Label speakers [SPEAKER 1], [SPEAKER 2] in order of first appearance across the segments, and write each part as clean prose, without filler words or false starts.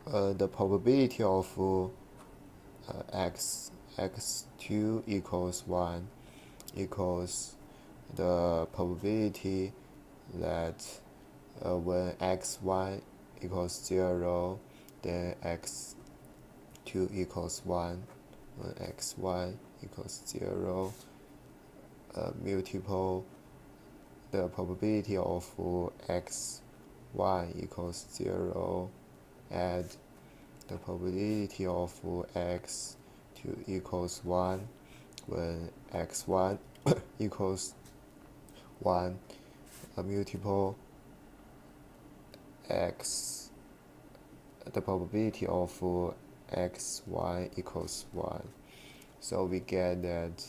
[SPEAKER 1] the probability of x2 equals 1 equals the probability that when x1 equals 0, then x2 equals 1. When x1 equals 0, multiple the probability of x1 equals 0, add the probability of x2 equals 1 when x1 equals 1, multiple x the probability of x1 equals 1. So we get that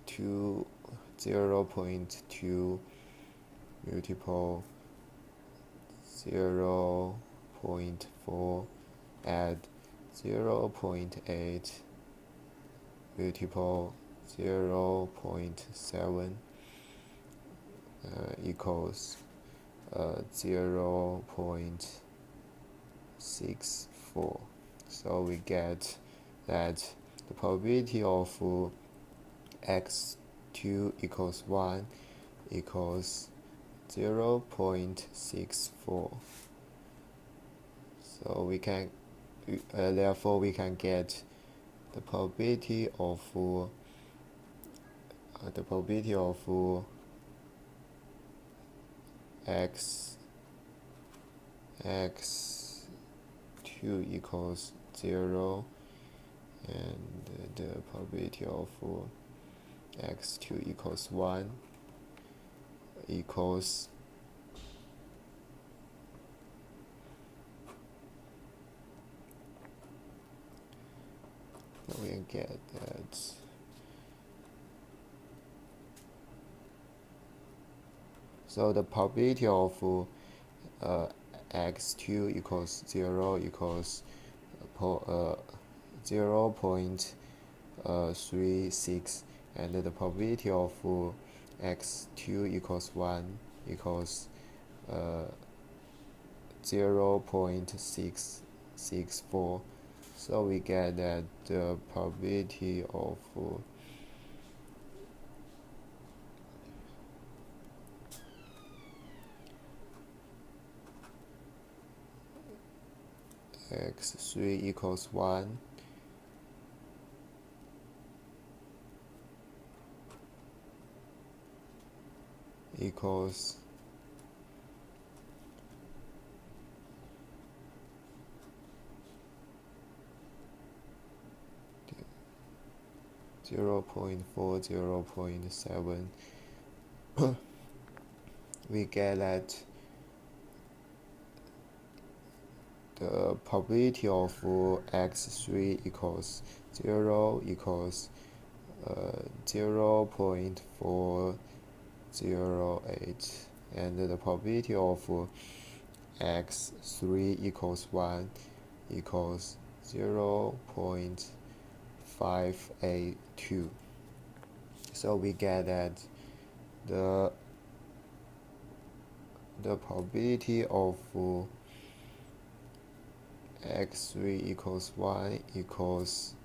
[SPEAKER 1] 0.2 multiple 0.4 add 0.8 multiple 0.7 equals 0.64. So we get that the probability of x2 equals 1 equals 0.64. So we can therefore we can get the probability of x2 equals 0 and the probability of x2 equals 1 equals we can get that so the probability of x2 equals 0 equals 0.36, and the probability of x2 equals 1 equals 0.664. So we get that the probability of x3 equals 1 equals 0.4, 0.7. We get that the probability of x3 equals 0 equals 0.408, and the probability of x3 equals 1 equals 0.582. So we get that the probability of x3 equals 1 equals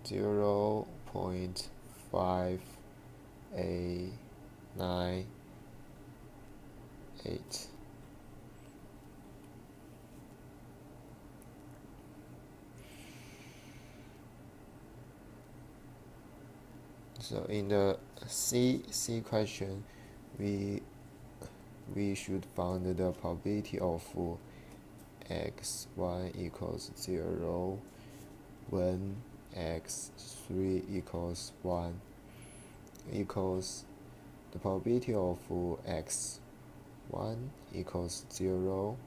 [SPEAKER 1] 0.598. So in the C question, we should find the probability of x1 equals 0 when x3 equals 1 equals the probability of x1 equals 0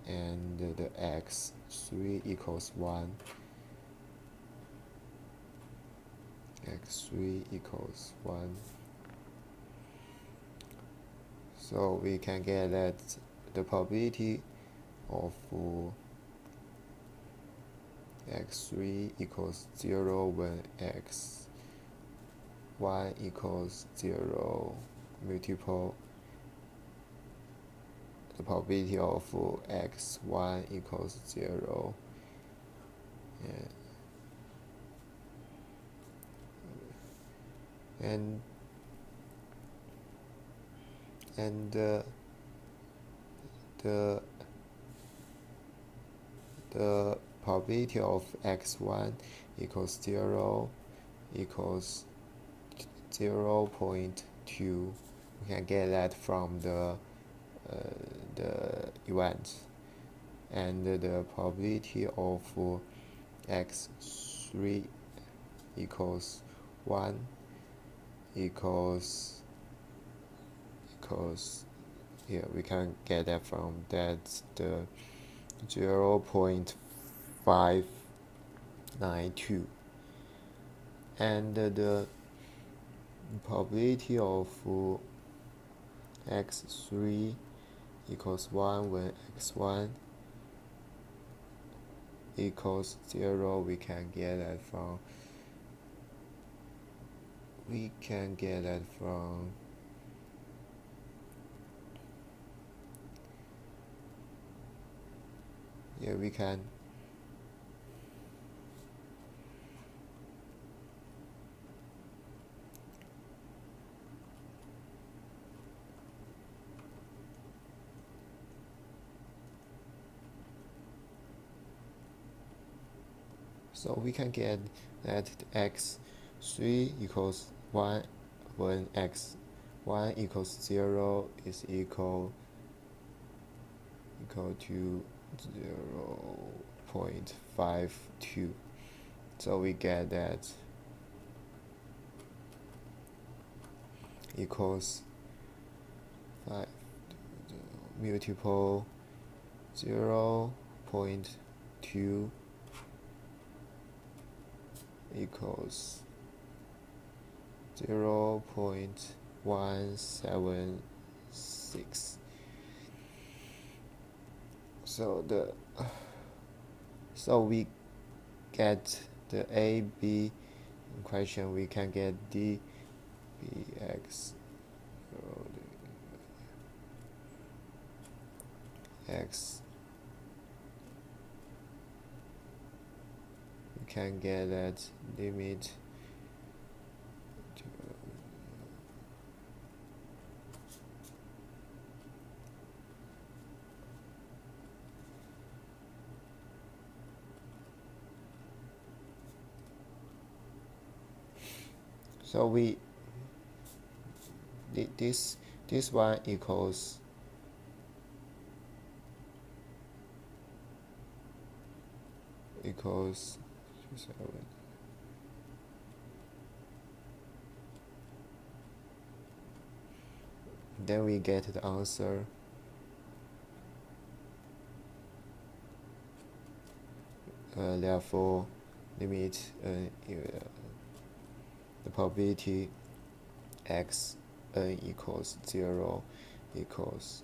[SPEAKER 1] and the x3 equals 1. x3 equals 1. So we can get that the probability of x3 equals 0 when x1 equals 0 multiple the probability of x1 equals 0, and the probability of x1 equals 0 equals 0.2. We can get that from the event, and the probability of x3 equals 1 equals here we can get that from that's the 0.592, and the probability of x3 equals 1 when x1 equals 0, we can get that from we can so we can get that x3 equals 1 when x1 equals 0 is equal to 0.52. So we get that equals 5 multiple 0.2 equals 0.176. So we get the A, B question. We can get D, B, X, X. We can get that limit so we this one equals then we get the answer. Therefore, limit the probability x n equals 0 equals